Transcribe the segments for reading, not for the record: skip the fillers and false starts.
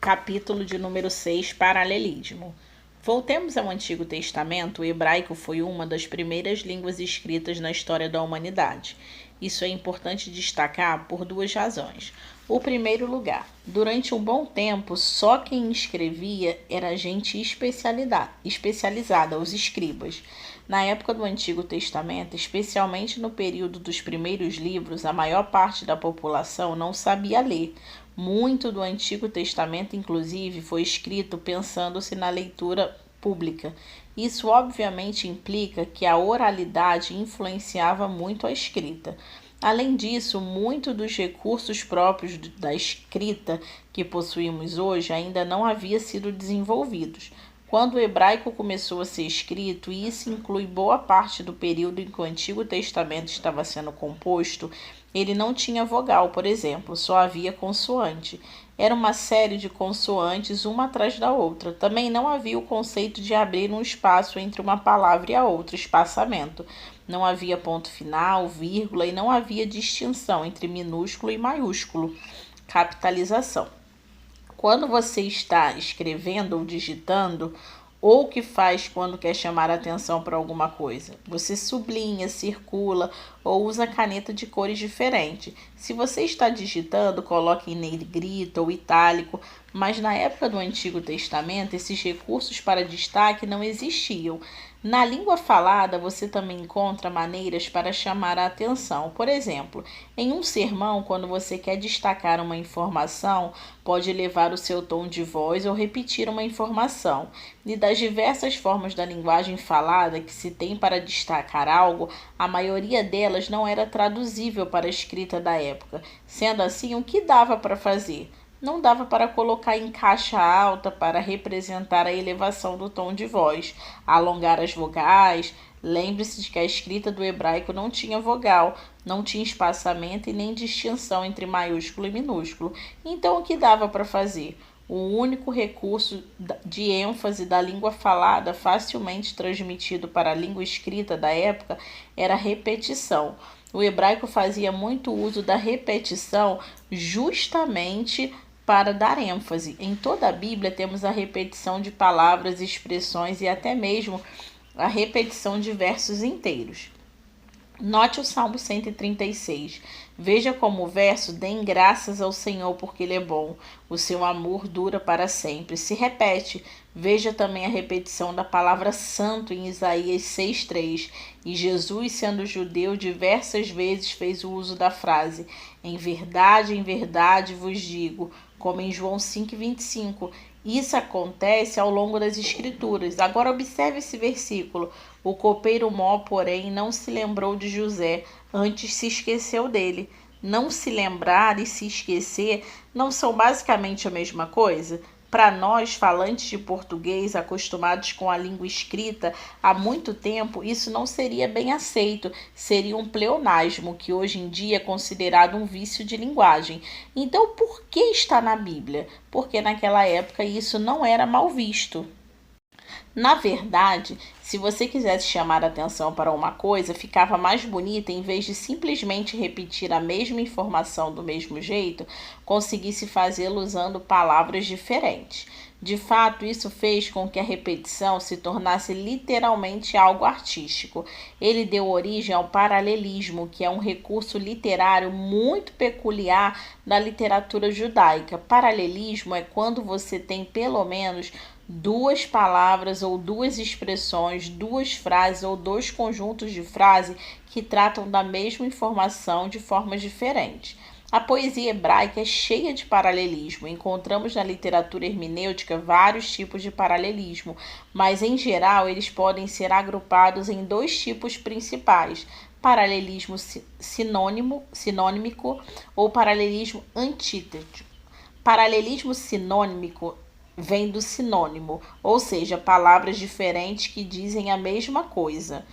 capítulo de número 6, Paralelismo. Voltemos ao Antigo Testamento. O hebraico foi uma das primeiras línguas escritas na história da humanidade. Isso é importante destacar por duas razões. O primeiro lugar, durante um bom tempo, só quem escrevia era gente especializada, os escribas. Na época do Antigo Testamento, especialmente no período dos primeiros livros, a maior parte da população não sabia ler. Muito do Antigo Testamento, inclusive, foi escrito pensando-se na leitura pública. Isso obviamente implica que a oralidade influenciava muito a escrita. Além disso, muito dos recursos próprios da escrita que possuímos hoje ainda não haviam sido desenvolvidos. Quando o hebraico começou a ser escrito, e isso inclui boa parte do período em que o Antigo Testamento estava sendo composto, ele não tinha vogal, por exemplo, só havia consoante. Era uma série de consoantes uma atrás da outra. Também não havia o conceito de abrir um espaço entre uma palavra e a outra, espaçamento. Não havia ponto final, vírgula, e não havia distinção entre minúsculo e maiúsculo, capitalização. Quando você está escrevendo ou digitando, ou o que faz quando quer chamar a atenção para alguma coisa? Você sublinha, circula ou usa caneta de cores diferentes. Se você está digitando, coloque em negrita ou itálico, mas na época do Antigo Testamento, esses recursos para destaque não existiam. Na língua falada, você também encontra maneiras para chamar a atenção. Por exemplo, em um sermão, quando você quer destacar uma informação, pode elevar o seu tom de voz ou repetir uma informação. E das diversas formas da linguagem falada que se tem para destacar algo, a maioria delas não era traduzível para a escrita da época. Sendo assim, o que dava para fazer? Não dava para colocar em caixa alta para representar a elevação do tom de voz, alongar as vogais. Lembre-se de que a escrita do hebraico não tinha vogal, não tinha espaçamento e nem distinção entre maiúsculo e minúsculo. Então, o que dava para fazer? O único recurso de ênfase da língua falada, facilmente transmitido para a língua escrita da época, era a repetição. O hebraico fazia muito uso da repetição justamente para dar ênfase. Em toda a Bíblia temos a repetição de palavras, expressões e até mesmo a repetição de versos inteiros. Note o Salmo 136. Veja como o verso: "Dêem graças ao Senhor porque Ele é bom, o seu amor dura para sempre." Se repete. Veja também a repetição da palavra santo em Isaías 6,3. E Jesus, sendo judeu, diversas vezes fez o uso da frase: em verdade vos digo, como em João 5,25. Isso acontece ao longo das Escrituras. Agora observe esse versículo. O copeiro Mó, porém, não se lembrou de José, antes se esqueceu dele. Não se lembrar e se esquecer não são basicamente a mesma coisa? Para nós, falantes de português, acostumados com a língua escrita há muito tempo, isso não seria bem aceito, seria um pleonasmo, que hoje em dia é considerado um vício de linguagem. Então, por que está na Bíblia? Porque naquela época isso não era mal visto. Na verdade, se você quisesse chamar atenção para uma coisa, ficava mais bonita em vez de simplesmente repetir a mesma informação do mesmo jeito, conseguisse fazê-lo usando palavras diferentes. De fato, isso fez com que a repetição se tornasse literalmente algo artístico. Ele deu origem ao paralelismo, que é um recurso literário muito peculiar da literatura judaica. Paralelismo é quando você tem pelo menos duas palavras ou duas expressões, duas frases ou dois conjuntos de frase que tratam da mesma informação de formas diferentes. A poesia hebraica é cheia de paralelismo. Encontramos na literatura hermenêutica vários tipos de paralelismo, mas em geral eles podem ser agrupados em dois tipos principais: paralelismo sinônimico ou paralelismo antítético. Paralelismo sinônimico vem do sinônimo, ou seja, palavras diferentes que dizem a mesma coisa.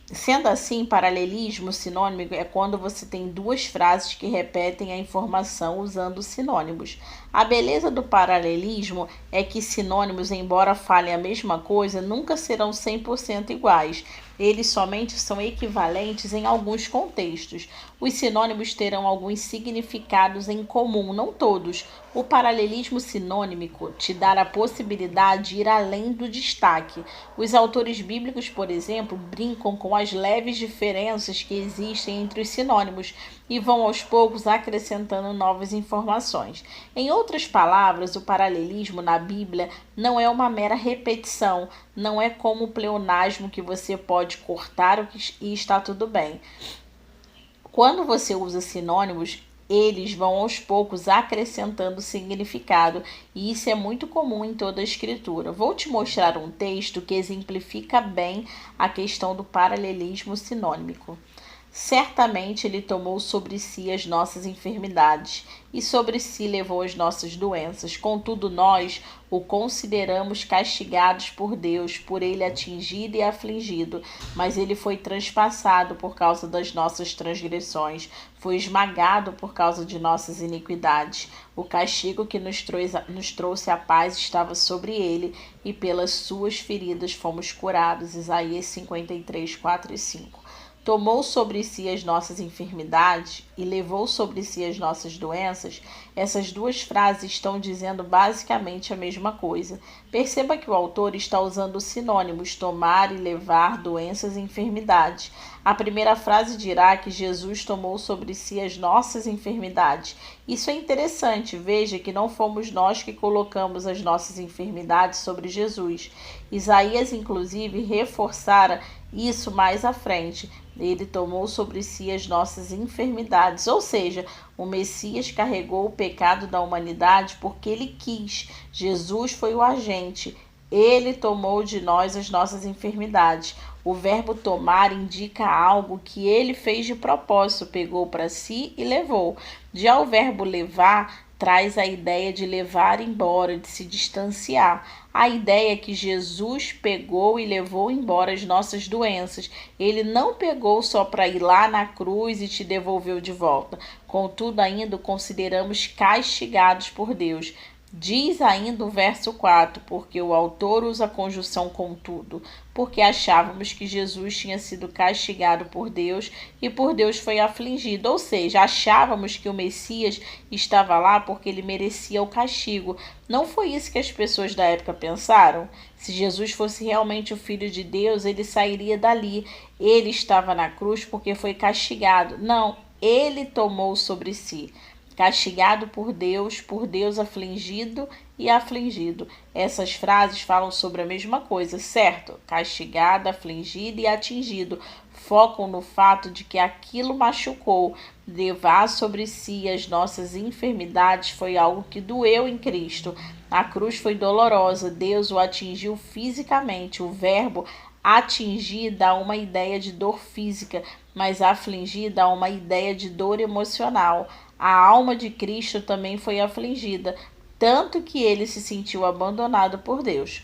Sendo assim, paralelismo sinônimo é quando você tem duas frases que repetem a informação usando sinônimos. A beleza do paralelismo é que sinônimos, embora falem a mesma coisa, nunca serão 100% iguais. Eles somente são equivalentes em alguns contextos. Os sinônimos terão alguns significados em comum, não todos. O paralelismo sinônimico te dá a possibilidade de ir além do destaque. Os autores bíblicos, por exemplo, brincam com as leves diferenças que existem entre os sinônimos e vão aos poucos acrescentando novas informações. Em outras palavras, o paralelismo na Bíblia não é uma mera repetição, não é como o pleonasmo que você pode cortar e está tudo bem. Quando você usa sinônimos, eles vão aos poucos acrescentando significado, e isso é muito comum em toda a escritura. Vou te mostrar um texto que exemplifica bem a questão do paralelismo sinônimico. Certamente ele tomou sobre si as nossas enfermidades e sobre si levou as nossas doenças. Contudo, nós o consideramos castigados por Deus, por ele atingido e afligido. Mas ele foi transpassado por causa das nossas transgressões, foi esmagado por causa de nossas iniquidades. O castigo que nos trouxe a paz estava sobre ele, e pelas suas feridas fomos curados. Isaías 53, 4 e 5. Tomou sobre si as nossas enfermidades e levou sobre si as nossas doenças. Essas duas frases estão dizendo basicamente a mesma coisa. Perceba que o autor está usando sinônimos, tomar e levar, doenças e enfermidades. A primeira frase dirá que Jesus tomou sobre si as nossas enfermidades. Isso é interessante, veja que não fomos nós que colocamos as nossas enfermidades sobre Jesus. Isaías, inclusive, reforçara isso mais à frente. Ele tomou sobre si as nossas enfermidades, ou seja, o Messias carregou o pecado da humanidade porque ele quis. Jesus foi o agente. Ele tomou de nós as nossas enfermidades. O verbo tomar indica algo que ele fez de propósito, pegou para si e levou. Já o verbo levar traz a ideia de levar embora, de se distanciar. A ideia é que Jesus pegou e levou embora as nossas doenças. Ele não pegou só para ir lá na cruz e te devolveu de volta. Contudo, ainda o consideramos castigados por Deus. Diz ainda o verso 4, porque o autor usa a conjunção contudo, porque achávamos que Jesus tinha sido castigado por Deus e por Deus foi afligido, ou seja, achávamos que o Messias estava lá porque ele merecia o castigo. Não foi isso que as pessoas da época pensaram? Se Jesus fosse realmente o Filho de Deus, ele sairia dali. Ele estava na cruz porque foi castigado. Não, ele tomou sobre si. Castigado por Deus afligido e afligido. Essas frases falam sobre a mesma coisa, certo? Castigado, afligido e atingido. Focam no fato de que aquilo machucou. Levar sobre si as nossas enfermidades foi algo que doeu em Cristo. A cruz foi dolorosa, Deus o atingiu fisicamente. O verbo atingir dá uma ideia de dor física, mas afligir dá uma ideia de dor emocional. A alma de Cristo também foi afligida, tanto que ele se sentiu abandonado por Deus.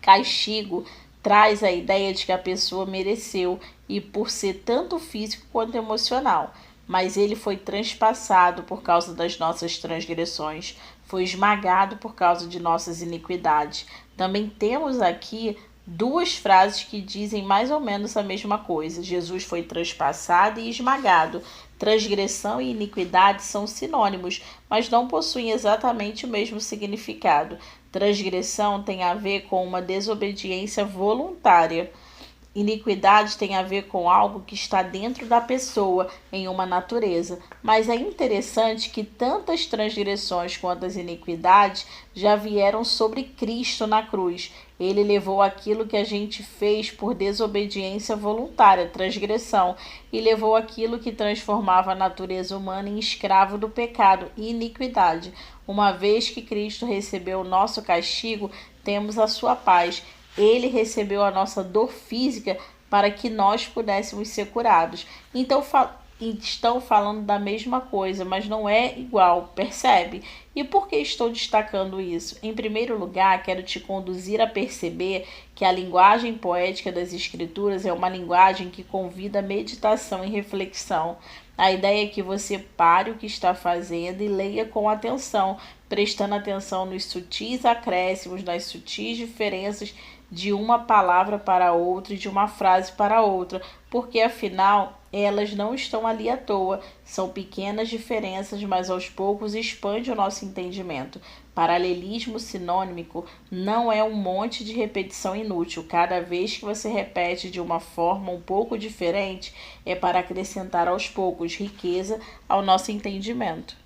Castigo traz a ideia de que a pessoa mereceu, e por ser tanto físico quanto emocional. Mas ele foi transpassado por causa das nossas transgressões, foi esmagado por causa de nossas iniquidades. Também temos aqui duas frases que dizem mais ou menos a mesma coisa. Jesus foi transpassado e esmagado. Transgressão e iniquidade são sinônimos, mas não possuem exatamente o mesmo significado. Transgressão tem a ver com uma desobediência voluntária. Iniquidade tem a ver com algo que está dentro da pessoa, em uma natureza. Mas é interessante que tanto as transgressões quanto as iniquidades já vieram sobre Cristo na cruz. Ele levou aquilo que a gente fez por desobediência voluntária, transgressão, e levou aquilo que transformava a natureza humana em escravo do pecado e iniquidade. Uma vez que Cristo recebeu o nosso castigo, temos a sua paz. Ele recebeu a nossa dor física para que nós pudéssemos ser curados. Então, estão falando da mesma coisa, mas não é igual, percebe? E por que estou destacando isso? Em primeiro lugar, quero te conduzir a perceber que a linguagem poética das Escrituras é uma linguagem que convida a meditação e reflexão. A ideia é que você pare o que está fazendo e leia com atenção, prestando atenção nos sutis acréscimos, nas sutis diferenças de uma palavra para outra e de uma frase para outra, porque afinal elas não estão ali à toa. São pequenas diferenças, mas aos poucos expande o nosso entendimento. Paralelismo sinônimico não é um monte de repetição inútil. Cada vez que você repete de uma forma um pouco diferente, é para acrescentar aos poucos riqueza ao nosso entendimento.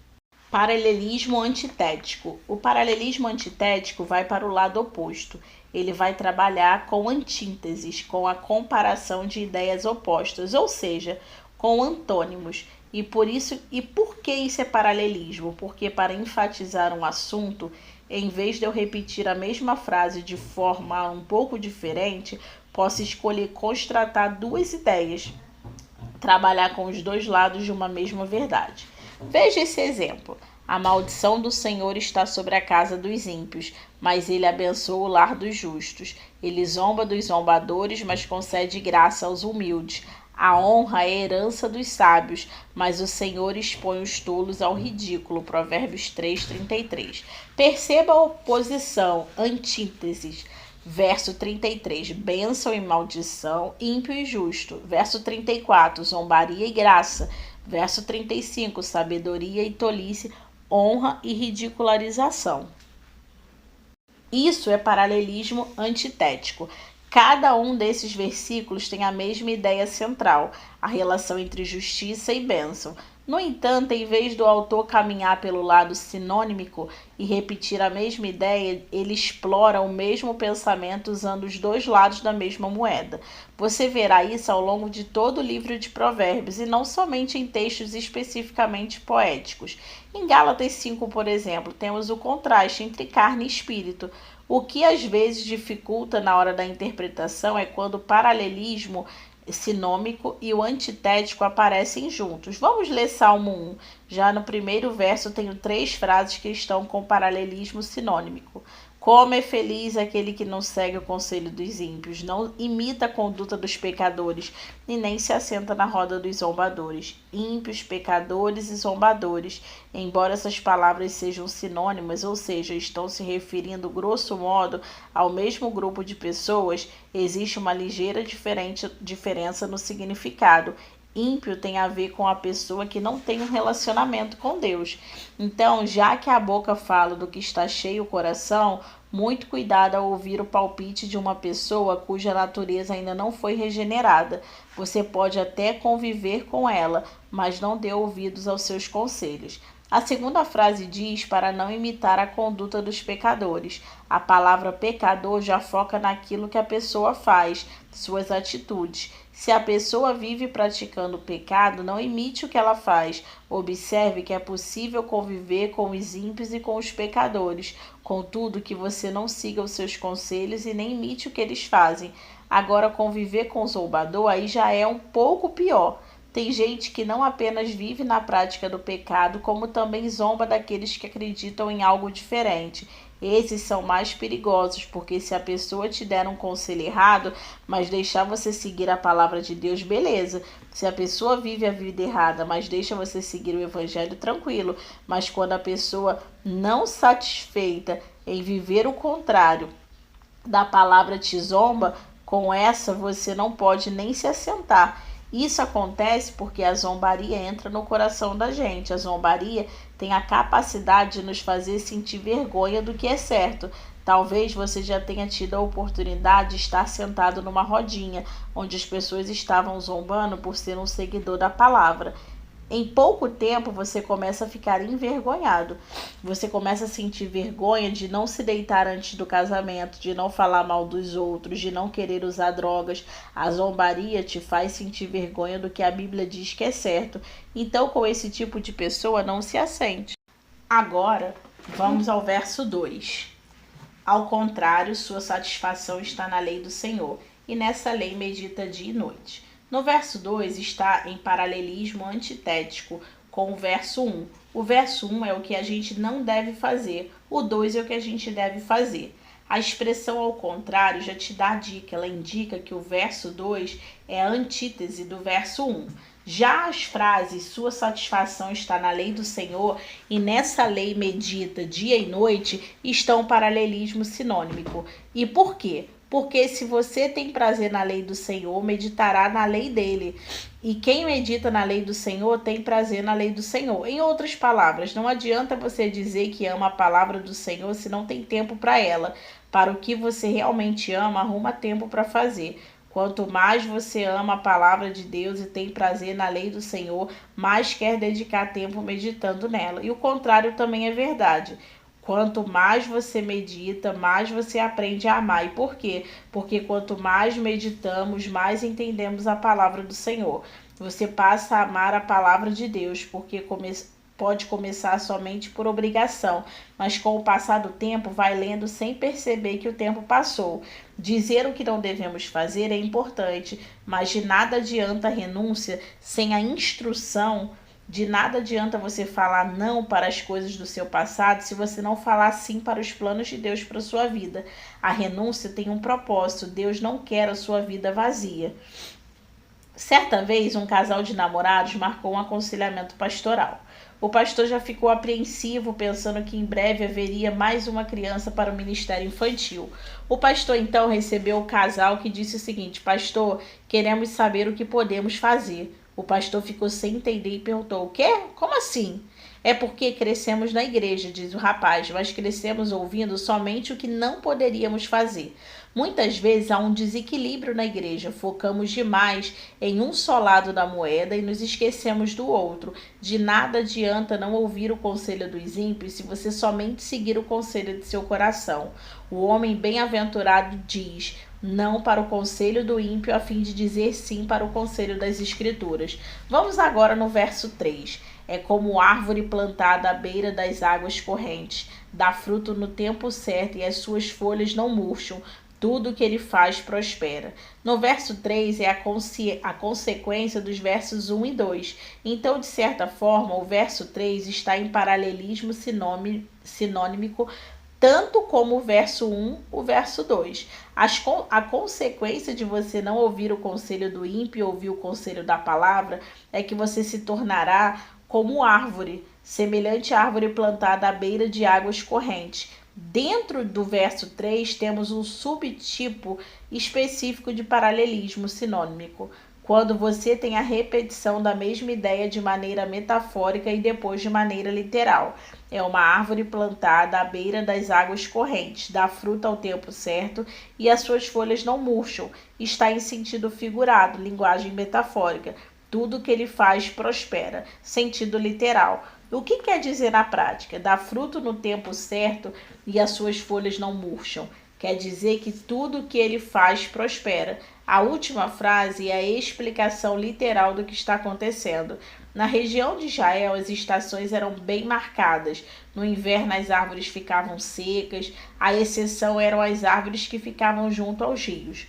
Paralelismo antitético. O paralelismo antitético vai para o lado oposto. Ele vai trabalhar com antíteses, com a comparação de ideias opostas, ou seja, com antônimos. E por que isso é paralelismo? Porque para enfatizar um assunto, em vez de eu repetir a mesma frase de forma um pouco diferente, posso escolher constatar duas ideias, trabalhar com os dois lados de uma mesma verdade. Veja esse exemplo. A maldição do Senhor está sobre a casa dos ímpios, mas ele abençoa o lar dos justos. Ele zomba dos zombadores, mas concede graça aos humildes. A honra é a herança dos sábios, mas o Senhor expõe os tolos ao ridículo. Provérbios 3:33. Perceba a oposição, antíteses. Verso 33, bênção e maldição, ímpio e justo. Verso 34, zombaria e graça. Verso 35, sabedoria e tolice, honra e ridicularização. Isso é paralelismo antitético. Cada um desses versículos tem a mesma ideia central, a relação entre justiça e bênção. No entanto, em vez do autor caminhar pelo lado sinônimico e repetir a mesma ideia, ele explora o mesmo pensamento usando os dois lados da mesma moeda. Você verá isso ao longo de todo o livro de Provérbios e não somente em textos especificamente poéticos. Em Gálatas 5, por exemplo, temos o contraste entre carne e espírito. O que às vezes dificulta na hora da interpretação é quando o paralelismo sinômico e o antitético aparecem juntos. Vamos ler Salmo 1. Já no primeiro verso tenho 3 frases que estão com paralelismo sinônimico. Como é feliz aquele que não segue o conselho dos ímpios, não imita a conduta dos pecadores, e nem se assenta na roda dos zombadores. Ímpios, pecadores e zombadores. Embora essas palavras sejam sinônimas, ou seja, estão se referindo grosso modo ao mesmo grupo de pessoas, existe uma ligeira diferença no significado. Ímpio tem a ver com a pessoa que não tem um relacionamento com Deus. Então, já que a boca fala do que está cheio o coração, muito cuidado ao ouvir o palpite de uma pessoa cuja natureza ainda não foi regenerada. Você pode até conviver com ela, mas não dê ouvidos aos seus conselhos. A segunda frase diz para não imitar a conduta dos pecadores. A palavra pecador já foca naquilo que a pessoa faz, suas atitudes. Se a pessoa vive praticando o pecado, não imite o que ela faz. Observe que é possível conviver com os ímpios e com os pecadores, contudo que você não siga os seus conselhos e nem imite o que eles fazem. Agora, conviver com o zombador aí já é um pouco pior. Tem gente que não apenas vive na prática do pecado, como também zomba daqueles que acreditam em algo diferente. Esses são mais perigosos, porque se a pessoa te der um conselho errado, mas deixar você seguir a palavra de Deus, beleza. Se a pessoa vive a vida errada, mas deixa você seguir o evangelho, tranquilo. Mas quando a pessoa não satisfeita em viver o contrário da palavra te zomba, com essa você não pode nem se assentar. Isso acontece porque a zombaria entra no coração da gente. A zombaria tem a capacidade de nos fazer sentir vergonha do que é certo. Talvez você já tenha tido a oportunidade de estar sentado numa rodinha, onde as pessoas estavam zombando por ser um seguidor da palavra. Em pouco tempo você começa a ficar envergonhado. Você começa a sentir vergonha de não se deitar antes do casamento, de não falar mal dos outros, de não querer usar drogas. A zombaria te faz sentir vergonha do que a Bíblia diz que é certo. Então, com esse tipo de pessoa, não se assente. Agora, vamos ao verso 2. Ao contrário, sua satisfação está na lei do Senhor, e nessa lei medita dia e noite. No verso 2 está em paralelismo antitético com o verso 1. O verso 1 é o que a gente não deve fazer, o 2 é o que a gente deve fazer. A expressão ao contrário já te dá a dica, ela indica que o verso 2 é a antítese do verso 1. Já as frases, sua satisfação está na lei do Senhor e nessa lei medita dia e noite, estão paralelismo sinônimico. E por quê? Porque se você tem prazer na lei do Senhor, meditará na lei dele. E quem medita na lei do Senhor tem prazer na lei do Senhor. Em outras palavras, não adianta você dizer que ama a palavra do Senhor se não tem tempo para ela. Para o que você realmente ama, arruma tempo para fazer. Quanto mais você ama a palavra de Deus e tem prazer na lei do Senhor, mais quer dedicar tempo meditando nela. E o contrário também é verdade. Quanto mais você medita, mais você aprende a amar. E por quê? Porque quanto mais meditamos, mais entendemos a palavra do Senhor. Você passa a amar a palavra de Deus, porque pode começar somente por obrigação, mas com o passar do tempo vai lendo sem perceber que o tempo passou. Dizer o que não devemos fazer é importante, mas de nada adianta a renúncia sem a instrução. De nada adianta você falar não para as coisas do seu passado se você não falar sim para os planos de Deus para a sua vida. A renúncia tem um propósito. Deus não quer a sua vida vazia. Certa vez, um casal de namorados marcou um aconselhamento pastoral. O pastor já ficou apreensivo, pensando que em breve haveria mais uma criança para o ministério infantil. O pastor então recebeu o casal, que disse o seguinte: pastor, queremos saber o que podemos fazer. O pastor ficou sem entender e perguntou: o quê? Como assim? É porque crescemos na igreja, diz o rapaz, mas crescemos ouvindo somente o que não poderíamos fazer. Muitas vezes há um desequilíbrio na igreja, focamos demais em um só lado da moeda e nos esquecemos do outro. De nada adianta não ouvir o conselho dos ímpios se você somente seguir o conselho de seu coração. O homem bem-aventurado diz não para o conselho do ímpio, a fim de dizer sim para o conselho das Escrituras. Vamos agora no verso 3. É como árvore plantada à beira das águas correntes, dá fruto no tempo certo e as suas folhas não murcham. Tudo que ele faz prospera. No verso 3 é a consequência dos versos 1 e 2. Então, de certa forma, o verso 3 está em paralelismo sinônimo tanto como o verso 1, o verso 2. A consequência de você não ouvir o conselho do ímpio e ouvir o conselho da palavra é que você se tornará como árvore, semelhante à árvore plantada à beira de águas correntes. Dentro do verso 3 temos um subtipo específico de paralelismo sinônimo, quando você tem a repetição da mesma ideia de maneira metafórica e depois de maneira literal. É uma árvore plantada à beira das águas correntes, dá fruta ao tempo certo e as suas folhas não murcham. Está em sentido figurado, linguagem metafórica. Tudo que ele faz prospera, sentido literal. O que quer dizer na prática? Dá fruto no tempo certo e as suas folhas não murcham. Quer dizer que tudo que ele faz prospera. A última frase é a explicação literal do que está acontecendo. Na região de Israel, as estações eram bem marcadas. No inverno, as árvores ficavam secas, a exceção eram as árvores que ficavam junto aos rios.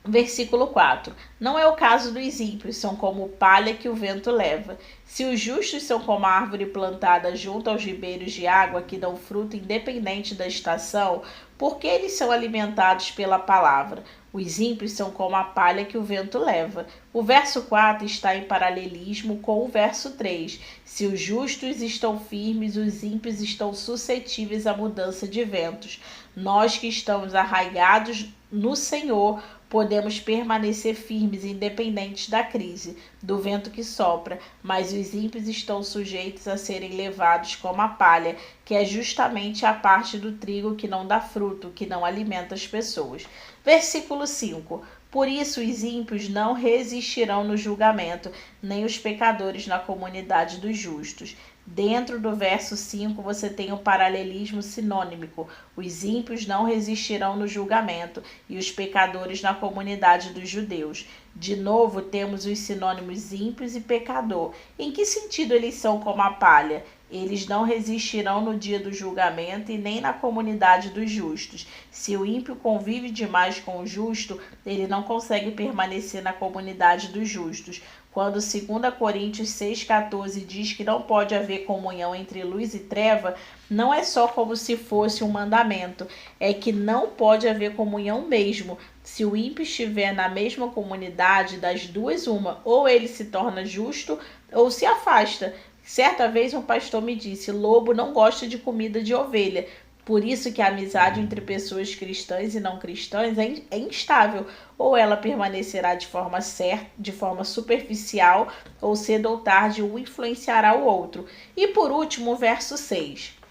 Versículo 4. Não é o caso dos ímpios, são como palha que o vento leva. Se os justos são como a árvore plantada junto aos ribeiros de água que dão fruto independente da estação, por que eles são alimentados pela palavra? Os ímpios são como a palha que o vento leva. O verso 4 está em paralelismo com o verso 3. Se os justos estão firmes, os ímpios estão suscetíveis à mudança de ventos. Nós que estamos arraigados no Senhor, podemos permanecer firmes, independentes da crise, do vento que sopra, mas os ímpios estão sujeitos a serem levados como a palha, que é justamente a parte do trigo que não dá fruto, que não alimenta as pessoas. Versículo 5. Por isso os ímpios não resistirão no julgamento, nem os pecadores na comunidade dos justos. Dentro do verso 5 você tem o paralelismo sinônimo. Os ímpios não resistirão no julgamento e os pecadores na comunidade dos judeus. De novo temos os sinônimos ímpios e pecador. Em que sentido eles são como a palha? Eles não resistirão no dia do julgamento e nem na comunidade dos justos. Se o ímpio convive demais com o justo, ele não consegue permanecer na comunidade dos justos. Quando 2 Coríntios 6,14 diz que não pode haver comunhão entre luz e treva, não é só como se fosse um mandamento, é que não pode haver comunhão mesmo. Se o ímpio estiver na mesma comunidade, das duas uma, ou ele se torna justo ou se afasta. Certa vez um pastor me disse: lobo não gosta de comida de ovelha. Por isso que a amizade entre pessoas cristãs e não cristãs é instável. Ou ela permanecerá de forma superficial, ou cedo ou tarde um influenciará o outro. E por último, o verso 6.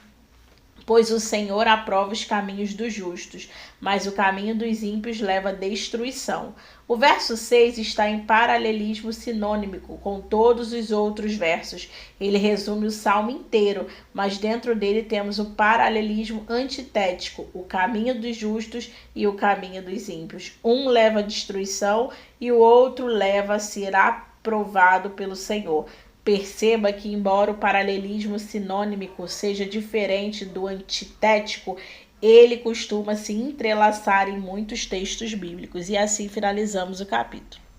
Pois o Senhor aprova os caminhos dos justos, mas o caminho dos ímpios leva à destruição. O verso 6 está em paralelismo sinônimico com todos os outros versos. Ele resume o salmo inteiro, mas dentro dele temos o paralelismo antitético, o caminho dos justos e o caminho dos ímpios. Um leva à destruição e o outro leva a ser aprovado pelo Senhor. Perceba que, embora o paralelismo sinônimico seja diferente do antitético, ele costuma se entrelaçar em muitos textos bíblicos. E assim finalizamos o capítulo.